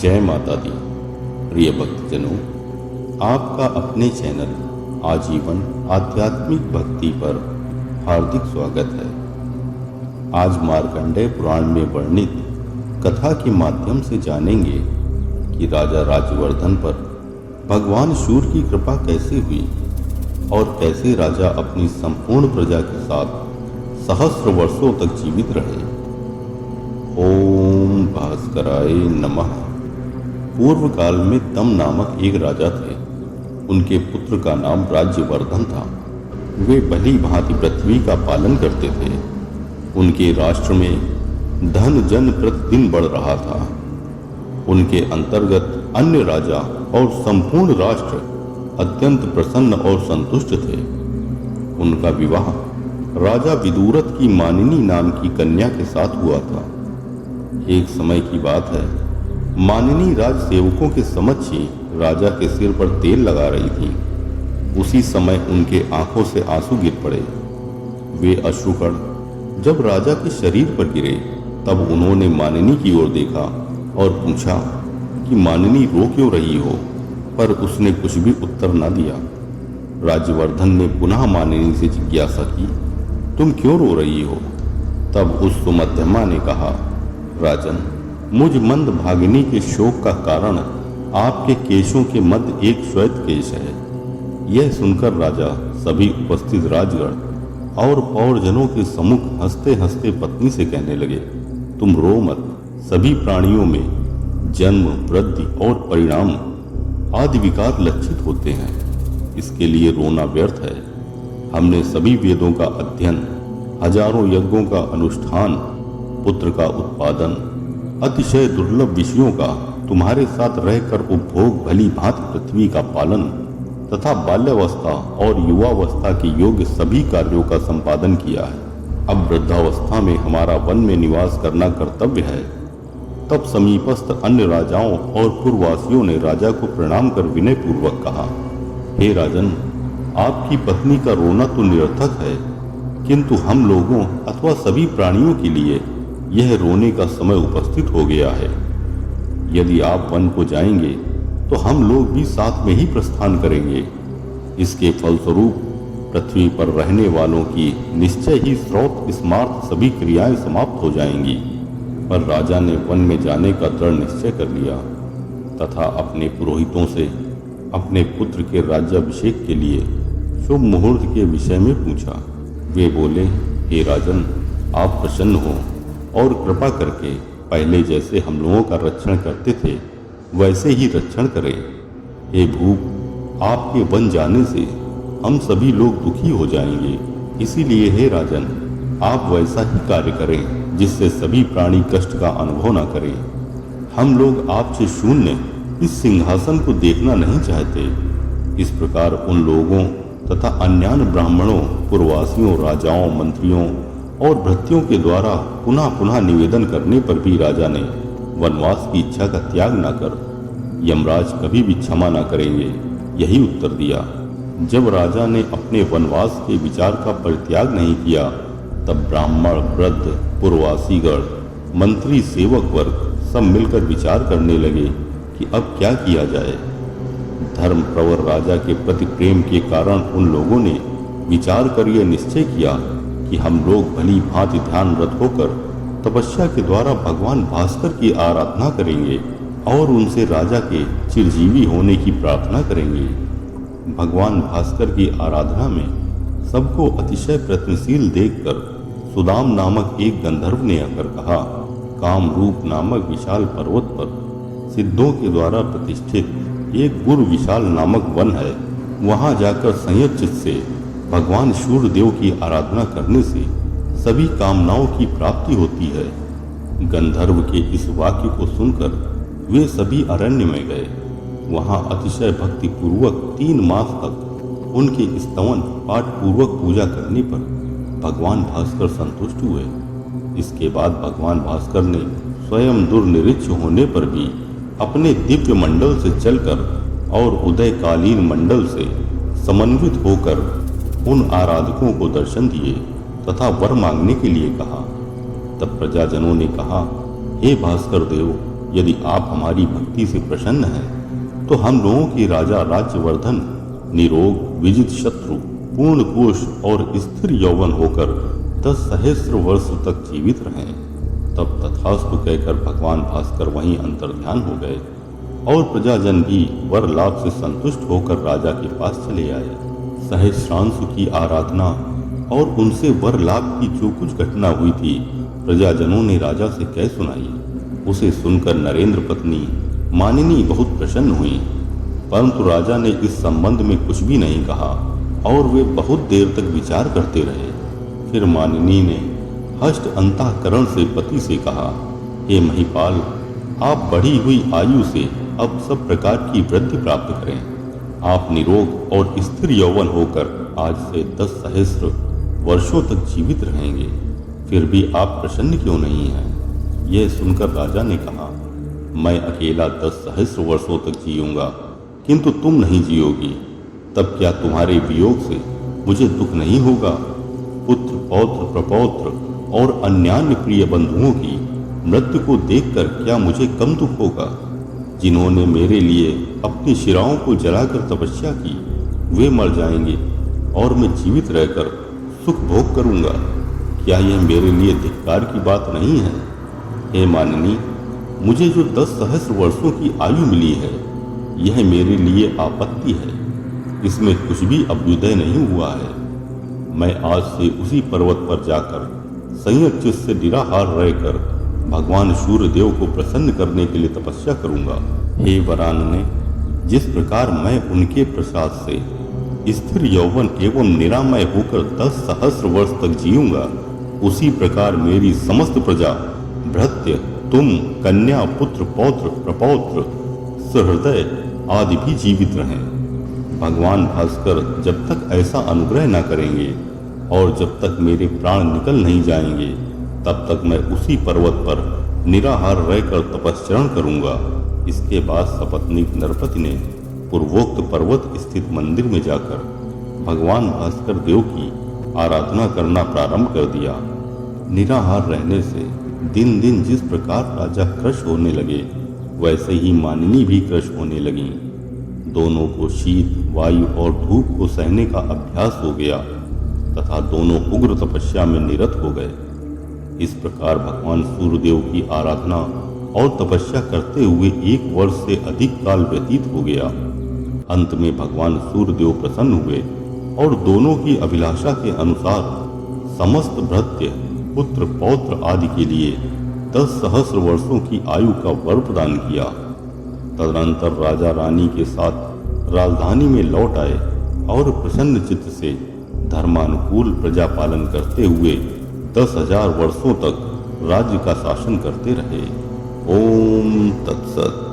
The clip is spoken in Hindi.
जय माता दी। प्रिय भक्तजनों, आपका अपने चैनल आजीवन आध्यात्मिक भक्ति पर हार्दिक स्वागत है। आज मार्कंडेय पुराण में वर्णित कथा के माध्यम से जानेंगे कि राजा राज्यवर्धन पर भगवान सूर्य की कृपा कैसे हुई और कैसे राजा अपनी संपूर्ण प्रजा के साथ सहस्र वर्षों तक जीवित रहे। ओम भास्कराय नमः। पूर्व काल में दम नामक एक राजा थे। उनके पुत्र का नाम राज्यवर्धन था। वे भली भांति पृथ्वी का पालन करते थे। उनके राष्ट्र में धन जन प्रतिदिन बढ़ रहा था। उनके अंतर्गत अन्य राजा और संपूर्ण राष्ट्र अत्यंत प्रसन्न और संतुष्ट थे। उनका विवाह राजा विदुरथ की मानिनी नाम की कन्या के साथ हुआ था। एक समय की बात है, मानिनी राज सेवकों के समक्ष ही राजा के सिर पर तेल लगा रही थी। उसी समय उनके आंखों से आंसू गिर पड़े। वे अश्रुकण जब राजा के शरीर पर गिरे तब उन्होंने मानिनी की ओर देखा और पूछा कि मानिनी रो क्यों रही हो, पर उसने कुछ भी उत्तर न दिया। राज्यवर्धन ने पुनः मानिनी से जिज्ञासा की, तुम क्यों रो रही हो? तब उस सुमध्यमा ने कहा, राजन, मुझ मंद भागिनी के शोक का कारण आपके केशों के मध्य एक श्वेत केश है। यह सुनकर राजा सभी उपस्थित राजगण और पौरजनों के सम्मुख हंसते हंसते पत्नी से कहने लगे, तुम रो मत। सभी प्राणियों में जन्म, वृद्धि और परिणाम आदि विकार लक्षित होते हैं। इसके लिए रोना व्यर्थ है। हमने सभी वेदों का अध्ययन, हजारों यज्ञों का अनुष्ठान, पुत्र का उत्पादन, अतिशय दुर्लभ विषयों का तुम्हारे साथ रहकर उपभोग, भली भांति पृथ्वी का पालन तथा बाल्यावस्था और युवावस्था के योग्य सभी कार्यों का संपादन किया है। अब वृद्धावस्था में हमारा वन में निवास करना कर्तव्य है। तब समीपस्थ अन्य राजाओं और पूर्ववासियों ने राजा को प्रणाम कर विनय पूर्वक कहा, हे राजन, आपकी पत्नी का रोना तो निरर्थक है, किंतु हम लोगों अथवा सभी प्राणियों के लिए यह रोने का समय उपस्थित हो गया है। यदि आप वन को जाएंगे तो हम लोग भी साथ में ही प्रस्थान करेंगे। इसके फलस्वरूप पृथ्वी पर रहने वालों की निश्चय ही स्रोत स्मार्थ सभी क्रियाएं समाप्त हो जाएंगी। पर राजा ने वन में जाने का दृढ़ निश्चय कर लिया तथा अपने पुरोहितों से अपने पुत्र के राज्याभिषेक के लिए शुभ मुहूर्त के विषय में पूछा। वे बोले, हे राजन, आप प्रसन्न हो और कृपा करके पहले जैसे हम लोगों का रक्षण करते थे वैसे ही रक्षण करें। हे भूप, आपके वन जाने से हम सभी लोग दुखी हो जाएंगे। इसीलिए हे राजन, आप वैसा ही कार्य करें जिससे सभी प्राणी कष्ट का अनुभव न करें। हम लोग आपसे शून्य इस सिंहासन को देखना नहीं चाहते। इस प्रकार उन लोगों तथा अन्यान्य ब्राह्मणों, पूर्ववासियों, राजाओं, मंत्रियों और भृत्यों के द्वारा पुनः पुनः निवेदन करने पर भी राजा ने वनवास की इच्छा का त्याग न कर यमराज कभी भी क्षमा न करेंगे, यही उत्तर दिया। जब राजा ने अपने वनवास के विचार का परित्याग नहीं किया तब ब्राह्मण, वृद्ध, पूर्ववासीगण, मंत्री, सेवक वर्ग सब मिलकर विचार करने लगे कि अब क्या किया जाए। धर्म प्रवर राजा के प्रति प्रेम के कारण उन लोगों ने विचार कर यह निश्चय किया कि हम लोग भली भांति ध्यानरत होकर तपस्या के द्वारा भगवान भास्कर की आराधना करेंगे और उनसे राजा के चिरजीवी होने की प्रार्थना करेंगे। भगवान भास्कर की आराधना में सबको अतिशय प्रयत्नशील देखकर सुदाम नामक एक गंधर्व ने आकर कहा, कामरूप नामक विशाल पर्वत पर सिद्धों के द्वारा प्रतिष्ठित एक गुरु विशाल नामक वन है। वहां जाकर संयत चित्त से भगवान सूर्य देव की आराधना करने से सभी कामनाओं की प्राप्ति होती है। गंधर्व के इस वाक्य को सुनकर वे सभी अरण्य में गए। वहां अतिशय भक्ति पूर्वक 3 मास तक उनके स्तवन पाठ पूर्वक पूजा करने पर भगवान भास्कर संतुष्ट हुए। इसके बाद भगवान भास्कर ने स्वयं दुर्निरीक्ष होने पर भी अपने दिव्य मंडल से चलकर और उदयकालीन मंडल से समन्वित होकर उन आराधकों को दर्शन दिए तथा वर मांगने के लिए कहा। तब प्रजाजनों ने कहा, हे भास्कर देव, यदि आप हमारी भक्ति से प्रसन्न हैं तो हम लोगों के राजा राज्यवर्धन निरोग, विजित शत्रु, पूर्ण कोश और स्थिर यौवन होकर 10 सहस्र वर्ष तक जीवित रहें। तब तथास्तु कहकर भगवान भास्कर वहीं अंतर्ध्यान हो गए और प्रजाजन भी वर लाभ से संतुष्ट होकर राजा के पास चले आए। सहस्रांशु की आराधना और उनसे वर लाभ की जो कुछ घटना हुई थी प्रजाजनों ने राजा से कह सुनाई। उसे सुनकर नरेंद्र पत्नी मानिनी बहुत प्रसन्न हुई, परंतु राजा ने इस संबंध में कुछ भी नहीं कहा और वे बहुत देर तक विचार करते रहे। फिर मानिनी ने हष्ट अंतःकरण से पति से कहा, हे महिपाल, आप बढ़ी हुई आयु से अब सब प्रकार की वृद्धि प्राप्त करें। आप निरोग और स्थिर यौवन होकर आज से 10 सहस्र वर्षों तक जीवित रहेंगे, फिर भी आप प्रसन्न क्यों नहीं हैं? यह सुनकर राजा ने कहा, मैं अकेला 10 सहस्र वर्षों तक जीऊंगा, किंतु तुम नहीं जियोगी। तब क्या तुम्हारे वियोग से मुझे दुख नहीं होगा? पुत्र, पौत्र, प्रपौत्र और अन्यान्य प्रिय बंधुओं की मृत्यु को देखकर क्या मुझे कम दुख होगा? जिन्होंने मेरे लिए अपनी शिराओं को जलाकर तपस्या की वे मर जाएंगे और मैं जीवित रहकर सुख भोग करूंगा। क्या यह मेरे लिए धिक्कार की बात नहीं है? हे मानिनी, मुझे जो 10 सहस्र वर्षों की आयु मिली है यह मेरे लिए आपत्ति है, इसमें कुछ भी अभ्युदय नहीं हुआ है। मैं आज से उसी पर्वत पर जाकर संयत चित्त से निराहार रहकर भगवान सूर्यदेव को प्रसन्न करने के लिए तपस्या करूंगा। हे वरानने, जिस प्रकार मैं उनके प्रसाद से स्थिर यौवन एवं निरामय होकर 10 सहस्र वर्ष तक जीऊंगा, उसी प्रकार मेरी समस्त प्रजा, भृत्य, तुम, कन्या, पुत्र, पौत्र, प्रपौत्र, सहृदय आदि भी जीवित रहें। भगवान भास्कर जब तक ऐसा अनुग्रह न करेंगे और जब तक मेरे प्राण निकल नहीं जाएंगे तब तक मैं उसी पर्वत पर निराहार रहकर तपस्चरण करूंगा। इसके बाद सपत्नीक नरपति ने पूर्वोक्त पर्वत स्थित मंदिर में जाकर भगवान भास्कर देव की आराधना करना प्रारंभ कर दिया। निराहार रहने से दिन दिन जिस प्रकार राजा क्रश होने लगे वैसे ही मानिनी भी क्रश होने लगी। दोनों को शीत, वायु और धूप को सहने का अभ्यास हो गया तथा दोनों उग्र तपस्या में निरत हो गए। इस प्रकार भगवान सूर्यदेव की आराधना और तपस्या करते हुए 1 वर्ष से अधिक काल व्यतीत हो गया। अंत में भगवान सूर्यदेव प्रसन्न हुए और दोनों की अभिलाषा के अनुसार समस्त भृत्य, पुत्र, पौत्र आदि के लिए 10 सहस्र वर्षों की आयु का वर प्रदान किया। तदनंतर राजा रानी के साथ राजधानी में लौट आए और प्रसन्न चित्त से धर्मानुकूल प्रजा पालन करते हुए 10,000 वर्षों तक राज्य का शासन करते रहे। ओम तत्सत।